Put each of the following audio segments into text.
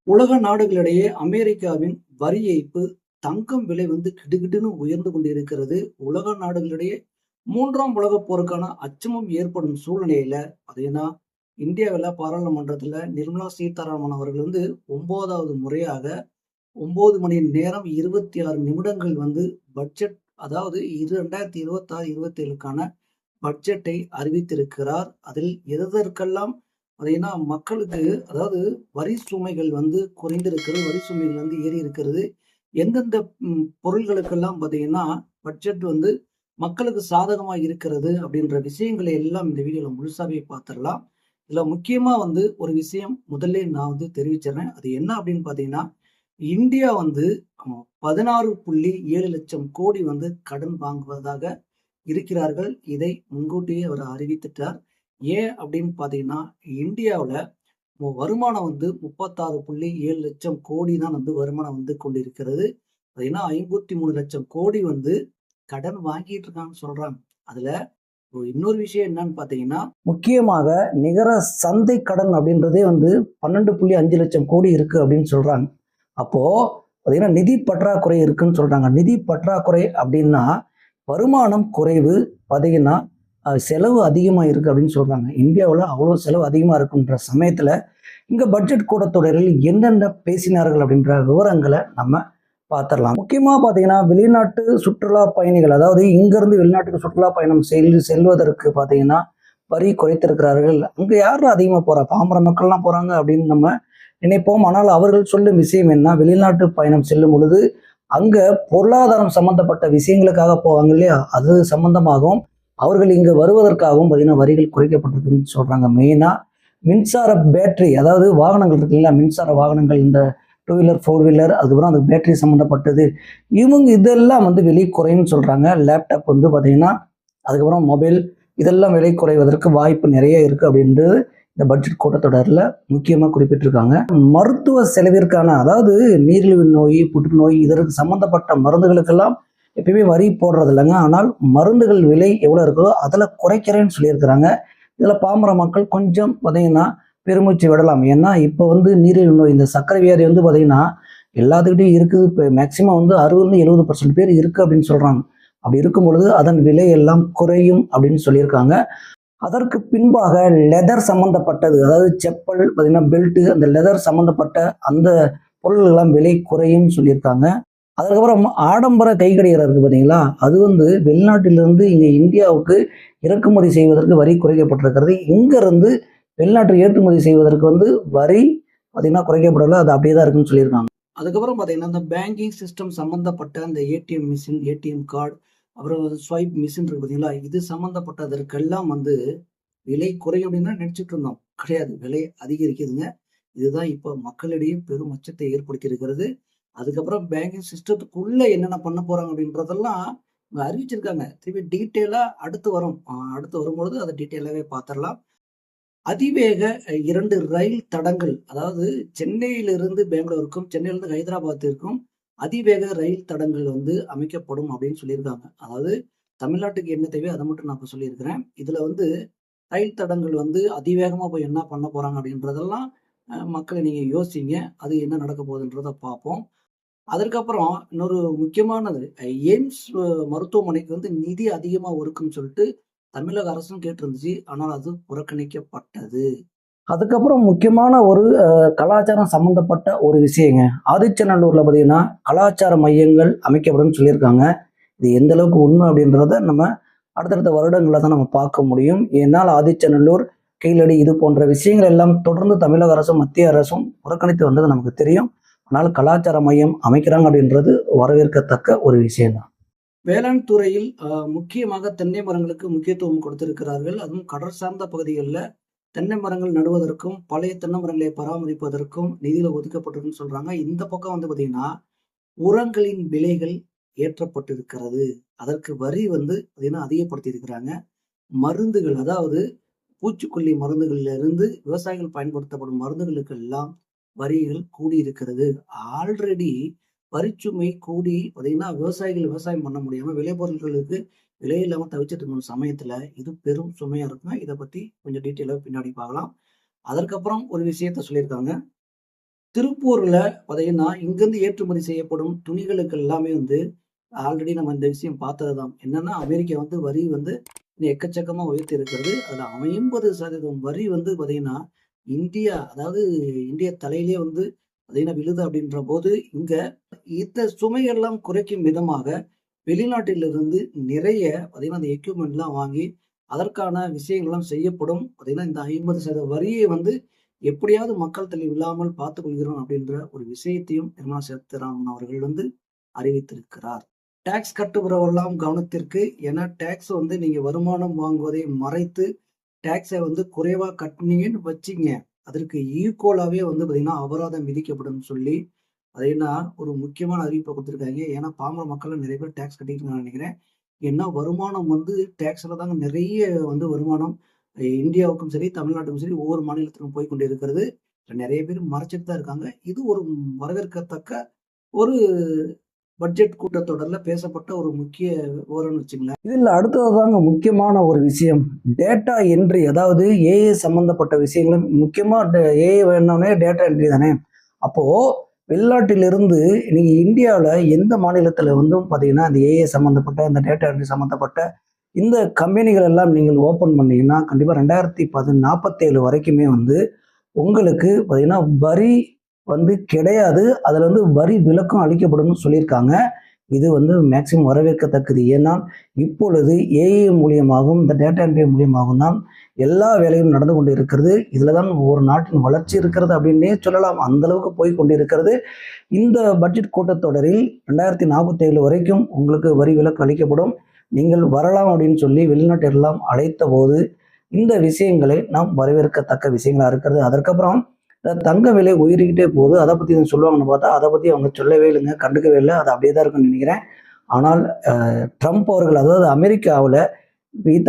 உலக நாடுகளிடையே அமெரிக்காவின் வரி ஏய்ப்பு, தங்கம் விலை கிடுகிடுன்னு உயர்ந்து கொண்டிருக்கிறது. உலக நாடுகளிடையே 3ஆம் உலகப் போருக்கான அச்சமும் ஏற்படும் சூழ்நிலையில பார்த்தீங்கன்னா, இந்தியாவில பாராளுமன்றத்தில நிர்மலா சீதாராமன் அவர்கள் 9வது முறையாக 9 மணி நேரம் 26 நிமிடங்கள் பட்ஜெட் அதாவது 2026, 27க்கான பட்ஜெட்டை அறிவித்திருக்கிறார். அதில் எதற்கெல்லாம் பார்த்தீங்கன்னா, மக்களுக்கு அதாவது வரி சுமைகள் குறைந்திருக்கிறது. வரி சுமைகள் ஏறி இருக்கிறது. எந்தெந்த பொருள்களுக்கெல்லாம் பார்த்தீங்கன்னா, பட்ஜெட் மக்களுக்கு சாதகமா இருக்கிறது அப்படின்ற விஷயங்களை எல்லாம் இந்த வீடியோல முழுசாவே பார்த்துடலாம். இதுல முக்கியமா ஒரு விஷயம் முதல்ல நான் தெரிவிச்சிடுறேன். அது என்ன அப்படின்னு பார்த்தீங்கன்னா, இந்தியா 16.7 லட்சம் கோடி கடன் வாங்குவதாக இருக்கிறார்கள். இதை முன்கூட்டியே அவர் அறிவித்துட்டார். ஏன் அப்படின்னு பார்த்தீங்கன்னா, இந்தியாவுல வருமானம் 36.7 லட்சம் கோடி தான் வருமானம் கொண்டிருக்கிறது. பார்த்தீங்கன்னா 53 லட்சம் கோடி கடன் வாங்கிட்டு இருக்காங்கன்னு சொல்றாங்க. அதுல இன்னொரு விஷயம் என்னன்னு பார்த்தீங்கன்னா, முக்கியமாக நிகர சந்தை கடன் அப்படின்றதே 12.5 லட்சம் கோடி இருக்கு அப்படின்னு சொல்றாங்க. அப்போ பார்த்தீங்கன்னா நிதி பற்றாக்குறை இருக்குன்னு சொல்றாங்க. நிதி பற்றாக்குறை அப்படின்னா வருமானம் குறைவு, பார்த்தீங்கன்னா செலவு அதிகமாக இருக்குது அப்படின்னு சொல்கிறாங்க. இந்தியாவில் அவ்வளோ செலவு அதிகமாக இருக்குன்ற சமயத்தில் இங்கே பட்ஜெட் கூட்டத்தொடரில் என்னென்ன பேசினார்கள் அப்படின்ற விவரங்களை நம்ம பார்த்துடலாம். முக்கியமாக பார்த்தீங்கன்னா வெளிநாட்டு சுற்றுலா பயணிகள், அதாவது இங்கேருந்து வெளிநாட்டுக்கு சுற்றுலா பயணம் செல்வதற்கு பார்த்தீங்கன்னா வரி குறைத்திருக்கிறார்கள். அங்கே யாரும் அதிகமாக போகிறா, பாமர மக்கள்லாம் போகிறாங்க அப்படின்னு நம்ம நினைப்போம். ஆனால் அவர்கள் சொல்லும் விஷயம் என்ன, வெளிநாட்டு பயணம் செல்லும் பொழுது அங்கே பொருளாதாரம் சம்பந்தப்பட்ட விஷயங்களுக்காக போவாங்க இல்லையா, அது சம்பந்தமாகவும் அவர்கள் இங்கே வருவதற்காகவும் பார்த்தீங்கன்னா வரிகள் குறைக்கப்பட்டிருக்குன்னு சொல்கிறாங்க. மெயினாக மின்சார பேட்டரி, அதாவது வாகனங்கள் இருக்கு இல்லையா, மின்சார வாகனங்கள், இந்த 2 வீலர் 4 வீலர், அதுக்கப்புறம் அந்த பேட்டரி சம்மந்தப்பட்டது, இவங்க இதெல்லாம் விலை குறையும்னு சொல்கிறாங்க. லேப்டாப் பார்த்தீங்கன்னா, அதுக்கப்புறம் மொபைல், இதெல்லாம் விலை குறைவதற்கு வாய்ப்பு நிறைய இருக்குது அப்படின்றது இந்த பட்ஜெட் கூட்டத்தொடரில் முக்கியமாக குறிப்பிட்டிருக்காங்க. மருத்துவ செலவிற்கான, அதாவது நீரிழிவு நோய், புற்றுநோய், இதற்கு சம்மந்தப்பட்ட மருந்துகளுக்கெல்லாம் எப்பயுமே வரி போடுறது இல்லைங்க. ஆனால் மருந்துகள் விலை எவ்வளோ இருக்குதோ அதில் குறைக்கிறேன்னு சொல்லியிருக்கிறாங்க. இதில் பாமர மக்கள் கொஞ்சம் பார்த்தீங்கன்னா பெருமூச்சு விடலாம். ஏன்னா இப்போ நீரிழிவு நோய், இந்த சர்க்கரை வியாதி பார்த்தீங்கன்னா எல்லாத்துக்கிட்டையும் இருக்குது. இப்போ மேக்சிமம் 60-70% பேர் இருக்குது அப்படின்னு சொல்கிறாங்க. அப்படி இருக்கும் பொழுது அதன் விலை எல்லாம் குறையும் அப்படின்னு சொல்லியிருக்காங்க. அதற்கு பின்பாக லெதர் சம்மந்தப்பட்டது, அதாவது செப்பல் பார்த்தீங்கன்னா பெல்ட்டு, அந்த லெதர் சம்மந்தப்பட்ட அந்த பொருள்கள்லாம் விலை குறையும் சொல்லியிருக்காங்க. அதுக்கப்புறம் ஆடம்பர கைக்கடிகாரம் இருக்குது பார்த்தீங்களா, அது வெளிநாட்டிலிருந்து இங்கே இந்தியாவுக்கு இறக்குமதி செய்வதற்கு வரி குறைக்கப்பட்டிருக்கிறது. இங்கேருந்து வெளிநாட்டுக்கு ஏற்றுமதி செய்வதற்கு வரி பார்த்தீங்கன்னா குறைக்கப்படலை, அது அப்படியே தான் இருக்குன்னு சொல்லியிருக்காங்க. அதுக்கப்புறம் பார்த்தீங்கன்னா இந்த பேங்கிங் சிஸ்டம் சம்மந்தப்பட்ட அந்த ஏடிஎம் மிஷின், ஏடிஎம் கார்டு, அப்புறம் ஸ்வைப் மிஷின் இருக்கு பார்த்தீங்களா, இது சம்மந்தப்பட்டதற்கெல்லாம் விலை குறையும் அப்படின்னா நினச்சிட்டு இருந்தோம். கிடையாது, விலை அதிகரிக்குதுங்க. இதுதான் இப்போ மக்களிடையே பெரும் அச்சத்தை ஏற்படுத்தி இருக்கிறது. அதுக்கப்புறம் பேங்கிங் சிஸ்டத்துக்குள்ள என்னென்ன பண்ண போறாங்க அப்படின்றதெல்லாம் அறிவிச்சிருக்காங்க. திருப்பி டீட்டெயிலா அடுத்து வரும். அடுத்து வரும்பொழுது அதை டீட்டெயிலாவே பார்த்துடலாம். அதிவேக 2 ரயில் தடங்கள், அதாவது சென்னையிலிருந்து பெங்களூருக்கும், சென்னையிலிருந்து ஹைதராபாத்திற்கும் அதிவேக ரயில் தடங்கள் அமைக்கப்படும் அப்படின்னு சொல்லியிருக்காங்க. அதாவது தமிழ்நாட்டுக்கு என்ன தேவையோ அதை மட்டும் நான் இப்போ சொல்லியிருக்கிறேன். இதுல ரயில் தடங்கள் அதிவேகமா போய் என்ன பண்ண போறாங்க அப்படின்றதெல்லாம் மக்களை நீங்க யோசிங்க. அது என்ன நடக்க போகுதுன்றதை பார்ப்போம். அதற்கப்புறம் இன்னொரு முக்கியமானது, எய்ம்ஸ் மருத்துவமனைக்கு நிதி அதிகமா இருக்குன்னு சொல்லிட்டு தமிழக அரசும் கேட்டிருந்துச்சு. ஆனால் அது புறக்கணிக்கப்பட்டது. அதுக்கப்புறம் முக்கியமான ஒரு கலாச்சாரம் சம்பந்தப்பட்ட ஒரு விஷயங்க, ஆதிச்சநல்லூர்ல பார்த்தீங்கன்னா கலாச்சார மையங்கள் அமைக்கப்படும் சொல்லியிருக்காங்க. இது எந்த அளவுக்கு உண்மை அப்படின்றத நம்ம அடுத்தடுத்த வருடங்களில் தான் நம்ம பார்க்க முடியும். ஏன்னால் ஆதிச்சநல்லூர், கீழடி, இது போன்ற விஷயங்கள் எல்லாம் தொடர்ந்து தமிழக அரசும் மத்திய அரசும் புறக்கணித்து வந்தது நமக்கு தெரியும். ஆனால் கலாச்சார மையம் அமைக்கிறாங்க அப்படின்றது வரவேற்கத்தக்க ஒரு விஷயம்தான். வேளாண் துறையில் முக்கியமாக தென்னை மரங்களுக்கு முக்கியத்துவம் கொடுத்திருக்கிறார்கள். அதுவும் கடல் சார்ந்த பகுதிகளில் தென்னை மரங்கள் நடுவதற்கும் பழைய தென்னை மரங்களை பராமரிப்பதற்கும் நிதியில ஒதுக்கப்பட்டிருக்குன்னு சொல்றாங்க. இந்த பக்கம் பார்த்தீங்கன்னா உரங்களின் விலைகள் ஏற்றப்பட்டிருக்கிறது. அதற்கு வரி பார்த்தீங்கன்னா அதிகப்படுத்தி இருக்கிறாங்க. மருந்துகள், அதாவது பூச்சிக்கொல்லி மருந்துகள்ல இருந்து விவசாயிகள் பயன்படுத்தப்படும் மருந்துகளுக்கு எல்லாம் வரிகள் கூடியிருக்கிறது. ஆல்ரெடி வரிச்சுமை கூடி பார்த்தீங்கன்னா விவசாயிகள் விவசாயம் பண்ண முடியாம விளைபொருட்களுக்கு விலை இல்லாம தவிச்சிட்டு இருந்த சமயத்துல இது பெரும் சுமையா இருக்கும். இதை பத்தி கொஞ்சம் டீட்டெயிலாக பின்னாடி பார்க்கலாம். அதற்கப்புறம் ஒரு விஷயத்த சொல்லியிருக்காங்க. திருப்பூர்ல பார்த்தீங்கன்னா, இங்கருந்து ஏற்றுமதி செய்யப்படும் துணிகளுக்கு எல்லாமே வந்து ஆல்ரெடி நம்ம இந்த விஷயம் பார்த்தது தான். என்னன்னா, அமெரிக்கா வந்து வரி வந்து எக்கச்சக்கமா உயர்த்தி இருக்கிறது. அதுல 50% வரி வந்து பார்த்தீங்கன்னா, அதாவது இந்திய தலையிலேயே வந்து பார்த்தீங்கன்னா விழுது அப்படின்றபோது, இங்க இந்த சுமையெல்லாம் குறைக்கும் விதமாக வெளிநாட்டிலிருந்து நிறைய பார்த்தீங்கன்னா, அந்த எக்யூப்மெண்ட்லாம் வாங்கி, அதற்கான விஷயங்கள்லாம் செய்யப்படும். பார்த்தீங்கன்னா, இந்த 50% வரியை வந்து எப்படியாவது மக்கள் தொகை இல்லாமல் பார்த்துக் கொள்கிறோம் அப்படின்ற ஒரு விஷயத்தையும் நிர்மலா சீதாராமன் அவர்கள் வந்து அறிவித்திருக்கிறார். டாக்ஸ் கட்டுபவரெல்லாம் கவனத்திற்கு. ஏன்னா டாக்ஸ் வந்து நீங்க வருமானம் வாங்குவதை மறைத்து, டாக்ஸ வந்து குறைவா கட்டுனீங்கன்னு வச்சுக்கங்க, அதற்கு ஈக்குவலாவே வந்து பார்த்தீங்கன்னா, அபராதம் விதிக்கப்படும் சொல்லி, பார்த்தீங்கன்னா ஒரு முக்கியமான அறிவிப்ப குடுத்துருக்காங்க. ஏன்னா பாமர மக்கள்ல நிறைய பேர் டாக்ஸ் கட்டிட்டு இருக்காங்கன்னு நெனைக்கிறேன். ஏன்னா வருமானம் வந்து டாக்ஸ்ல தாங்க நிறைய வந்து வருமானம் இந்தியாவுக்கும் சரி, தமிழ்நாட்டுக்கும் சரி, ஒவ்வொரு மாநிலத்திலும் போய் கொண்டு இருக்கிறது. நெறைய பேர் மறைச்சுட்டு தான் இருக்காங்க. இது ஒரு வரவேற்கத்தக்க ஒரு பட்ஜெட் கூட்டத்தொடர்ல பேசப்பட்ட ஒரு முக்கிய விவரம்னு வச்சுங்களேன். இதில அடுத்ததாங்க முக்கியமான ஒரு விஷயம். டேட்டா என்ட்ரி, அதாவது ஏஐ சம்மந்தப்பட்ட விஷயங்களும் முக்கியமா ஏஐ வேணும்னே டேட்டா என்ட்ரி தானே. அப்போ வெளிநாட்டிலிருந்து நீங்க இந்தியாவுல எந்த மாநிலத்தில வந்தும் பார்த்தீங்கன்னா, அந்த ஏஐ சம்மந்தப்பட்ட, அந்த டேட்டா என்ட்ரி சம்மந்தப்பட்ட இந்த கம்பெனிகள் எல்லாம் நீங்கள் ஓப்பன் பண்ணீங்கன்னா, கண்டிப்பா 2047 வரைக்குமே வந்து உங்களுக்கு பார்த்தீங்கன்னா, வரி வந்து கிடையாது. அதுல வந்து வரி விலக்கும் அளிக்கப்படும்னு சொல்லியிருக்காங்க. இது வந்து மேக்ஸிமம் வரவேற்கத்தக்கது. ஏன்னா, இப்பொழுது ஏஐ மூலியமாகவும், இந்த டேட்டா என்ட்ரி மூலியமாகவும் தான் எல்லா வேலையும் நடந்து கொண்டு இருக்கிறது. இதுல தான் ஒரு நாட்டின் வளர்ச்சி இருக்கிறது அப்படின்னே சொல்லலாம். அந்த அளவுக்கு போய் கொண்டிருக்கிறது. இந்த பட்ஜெட் கூட்டத்தொடரில் 2047 வரைக்கும் உங்களுக்கு வரி விலக்கு அளிக்கப்படும். நீங்கள் வரலாம் அப்படின்னு சொல்லி வெளிநாட்டினரெல்லாம் அழைத்தபோது, இந்த விஷயங்களை நாம் வரவேற்கத்தக்க விஷயங்களா இருக்கிறது. அதற்கப்புறம் தங்க விலை உயறிக்கிட்டே போகுது. அத பத்தி எதுவும் சொல்லுவாங்கன்னு பார்த்தா, அத பத்தி அவங்க சொல்லவே இல்லைங்க. கண்டுக்கவே இல்ல. அது அப்படியே தான் இருக்குன்னு நினைக்கிறேன். ஆனால் ட்ரம்ப் அவர்கள், அதாவது அமெரிக்காவுல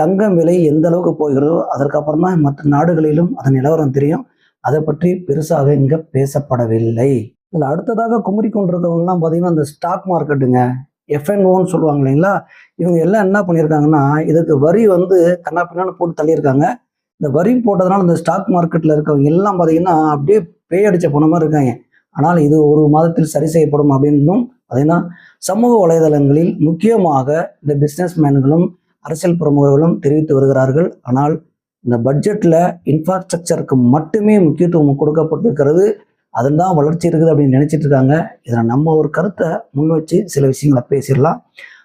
தங்கம் விலை எந்த அளவுக்கு போகிறதோ, அதற்கப்புறம் தான் மற்ற நாடுகளிலும் அதன் நிலவரம் தெரியும். அதை பற்றி பெருசாக இங்க பேசப்படவில்லை. இதுல அடுத்ததாக குமுறி கொண்டிருக்கவங்கலாம் பார்த்தீங்கன்னா, இந்த ஸ்டாக் மார்க்கெட்டுங்க. எஃப்என்ஓன்னு சொல்லுவாங்க இல்லைங்களா? இவங்க எல்லாம் என்ன பண்ணியிருக்காங்கன்னா, இதுக்கு வரி வந்து கன்னா பின்னான்னு போட்டு தள்ளியிருக்காங்க. இந்த வரி போட்டதுனால இந்த ஸ்டாக் மார்க்கெட்ல இருக்கவங்க எல்லாம் பார்த்தீங்கன்னா, அப்படியே பேய் அடிச்ச போன மாரி இருக்காங்க. ஆனால் இது 1 மாதத்தில் சரி செய்யப்படும் அப்படின்னும் பார்த்தீங்கன்னா, சமூக வலைதளங்களில் முக்கியமாக இந்த பிசினஸ் மேன்களும், அரசியல் பிரமுகர்களும் தெரிவித்து வருகிறார்கள். ஆனால் இந்த பட்ஜெட்ல இன்ஃப்ராஸ்ட்ரக்சருக்கு மட்டுமே முக்கியத்துவம் கொடுக்கப்பட்டிருக்கிறது. அதில தான் வளர்ச்சி இருக்குது அப்படின்னு நினைச்சிட்டு இருக்காங்க. இதில நம்ம ஒரு கருத்த முன் வச்சு சில விஷயங்கள பேசிறலாம்.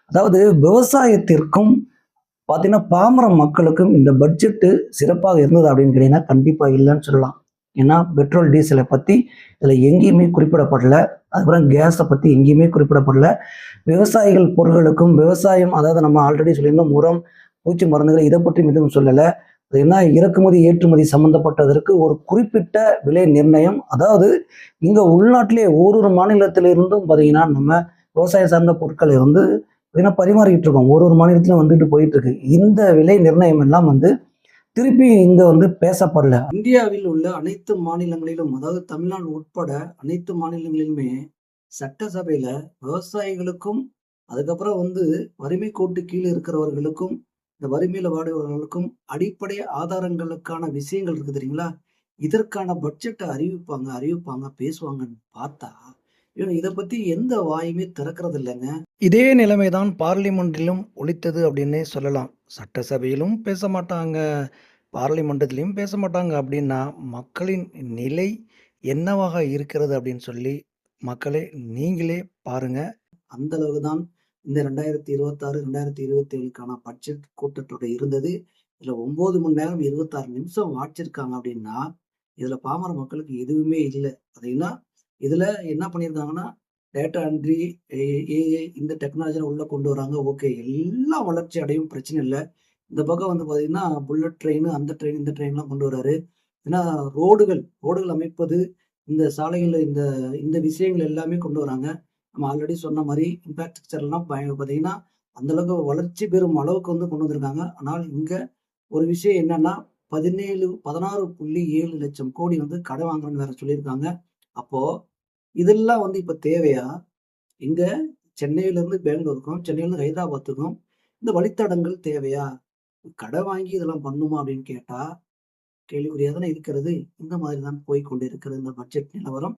அதாவது விவசாயத்திற்கும் பார்த்தீங்கன்னா, பாமர மக்களுக்கும் இந்த பட்ஜெட்டு சிறப்பாக இருந்தது அப்படின்னு கேட்டீங்கன்னா, கண்டிப்பா இல்லன்னு சொல்லலாம். ஏன்னா, பெட்ரோல், டீசல பத்தி இதுல எங்கேயுமே குறிப்பிடப்படல. அதுக்கப்புறம் கேஸ பத்தி எங்கேயுமே குறிப்பிடப்படல. விவசாயிகள் பொருட்களுக்கும் விவசாயம், அதாவது நம்ம ஆல்ரெடி சொல்லியிருந்தோம் உரம், பூச்சி மருந்துகள் இத பற்றியும் எதுவும் சொல்லல. அது என்ன இறக்குமதி, ஏற்றுமதி சம்மந்தப்பட்டதற்கு ஒரு குறிப்பிட்ட விலை நிர்ணயம். அதாவது இங்க உள்நாட்டிலே ஓரொரு மாநிலத்திலிருந்தும் பார்த்தீங்கன்னா, நம்ம விவசாயம் சார்ந்த பொருட்களை வந்து பார்த்தீங்கன்னா பரிமாறிக்கிட்டு இருக்கோம். ஒரு மாநிலத்திலும் வந்துட்டு போயிட்டு இருக்கு. இந்த விலை நிர்ணயம் எல்லாம் வந்து திருப்பி இங்க வந்து பேசப்படல. இந்தியாவில் உள்ள அனைத்து மாநிலங்களிலும், அதாவது தமிழ்நாடு உட்பட அனைத்து மாநிலங்களிலுமே சட்டசபையில விவசாயிகளுக்கும், அதுக்கப்புறம் வந்து வறுமை கோட்டு கீழ இருக்கிறவர்களுக்கும், இந்த வறுமையில வாடுபவர்களுக்கும் அடிப்படை ஆதாரங்களுக்கான விஷயங்கள் இருக்கு தெரியுங்களா? இதற்கான பட்ஜெட்ட அறிவிப்பாங்க, பேசுவாங்கன்னு பார்த்தா, இவங்க இத பத்தி எந்த வாயுமே திறக்கறது இல்லங்க. இதே நிலைமைதான் பார்லிமென்ட்டிலும் ஒலித்தது அப்படின்னே சொல்லலாம். சட்டசபையிலும் பேச மாட்டாங்க, பார்லிமென்ட்டத்திலயும் பேச மாட்டாங்க அப்படின்னா, மக்களின் நிலை என்னவாக இருக்கிறது அப்படின்னு சொல்லி, மக்களே நீங்களே பாருங்க. அந்த அளவுக்கு தான் இந்த 2026, 2027க்கான பட்ஜெட் கூட்டத்தொடர் இருந்தது. இதுல 9 மணி நேரம் 26 நிமிஷம் வாட்சிருக்காங்க அப்படின்னா, இதுல பாமர மக்களுக்கு எதுவுமே இல்ல. பார்த்தீங்கன்னா, இதுல என்ன பண்ணியிருக்காங்கன்னா, டேட்டா என்ட்ரி, ஏஐ இந்த டெக்னாலஜிலாம் உள்ள கொண்டு வராங்க. ஓகே. எல்லாம் வளர்ச்சி அடையும், பிரச்சனை இல்ல. இந்த பக்கம் வந்து பார்த்தீங்கன்னா, புல்லட் ட்ரெயின், அந்த ட்ரெயின், இந்த ட்ரெயின்லாம் கொண்டு வராரு. ஏன்னா ரோடுகள் அமைப்பது, இந்த சாலைகள்ல இந்த இந்த விஷயங்கள் எல்லாமே கொண்டு வராங்க. நம்ம ஆல்ரெடி சொன்ன மாரி இன்ஃப்ராஸ்ட்ரக்சர்லாம் பார்த்தீங்கன்னா, அந்த அளவுக்கு வளர்ச்சி பெறும் அளவுக்கு வந்து கொண்டு வந்திருக்காங்க. ஆனால் இங்க ஒரு விஷயம் என்னன்னா, 16.7 லட்சம் கோடி வந்து கடன் வாங்குறோம்னு வேற சொல்லியிருக்காங்க. அப்போ இதெல்லாம் வந்து இப்ப தேவையா? இங்க சென்னையிலிருந்து பெங்களூருக்கும், சென்னையிலிருந்து ஹைதராபாத்துக்கும் இந்த வழித்தடங்கள் தேவையா? கடன் வாங்கி இதெல்லாம் பண்ணுமா அப்படின்னு கேட்டா, கேள்விக்குறியா தானே இருக்கிறது. இந்த மாதிரி தான் போய்க் கொண்டிருக்கிறது இந்த பட்ஜெட் நிலவரம்.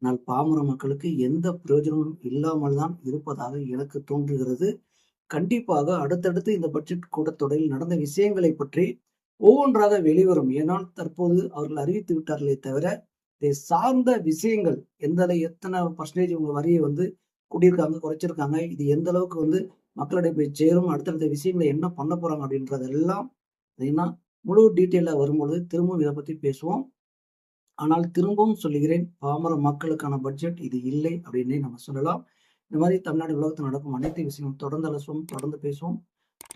ஆனால் பாமர மக்களுக்கு எந்த பிரயோஜனமும் இல்லாமல் தான் இருப்பதாக எனக்கு தோன்றுகிறது. கண்டிப்பாக அடுத்தடுத்து இந்த பட்ஜெட் கூட்டத்தொடரில் நடந்த விஷயங்களை பற்றி ஒவ்வொன்றாக வெளிவரும். ஏனால் தற்போது அவர்கள் அறிவித்து விட்டார்களே தவிர, இதை சார்ந்த விஷயங்கள் எத்தனை பர்சன்டேஜ் உங்க வரியை வந்து கூட்டியிருக்காங்க, குறைச்சிருக்காங்க, இது எந்த அளவுக்கு வந்து மக்களிடையே போய் சேரும், அடுத்தடுத்த விஷயங்களை என்ன பண்ண போறாங்க அப்படின்றதெல்லாம் பார்த்தீங்கன்னா, முழு டீட்டெயிலா வரும்பொழுது திரும்பவும் இதை பத்தி பேசுவோம். ஆனால் திரும்பவும் சொல்லுகிறேன், பாமர மக்களுக்கான பட்ஜெட் இது இல்லை அப்படின்னே நம்ம சொல்லலாம். இந்த மாதிரி தமிழ்நாடு உலகத்தில் நடக்கும் அனைத்து விஷயங்களும் தொடர்ந்து அலசுவோம், தொடர்ந்து பேசுவோம்.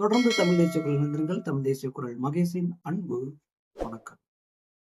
தொடர்ந்து தமிழ் தேசிய குரல் இணைந்திருங்கள். தமிழ் தேசிய குரல் மகேஷின் அன்பு வணக்கம்.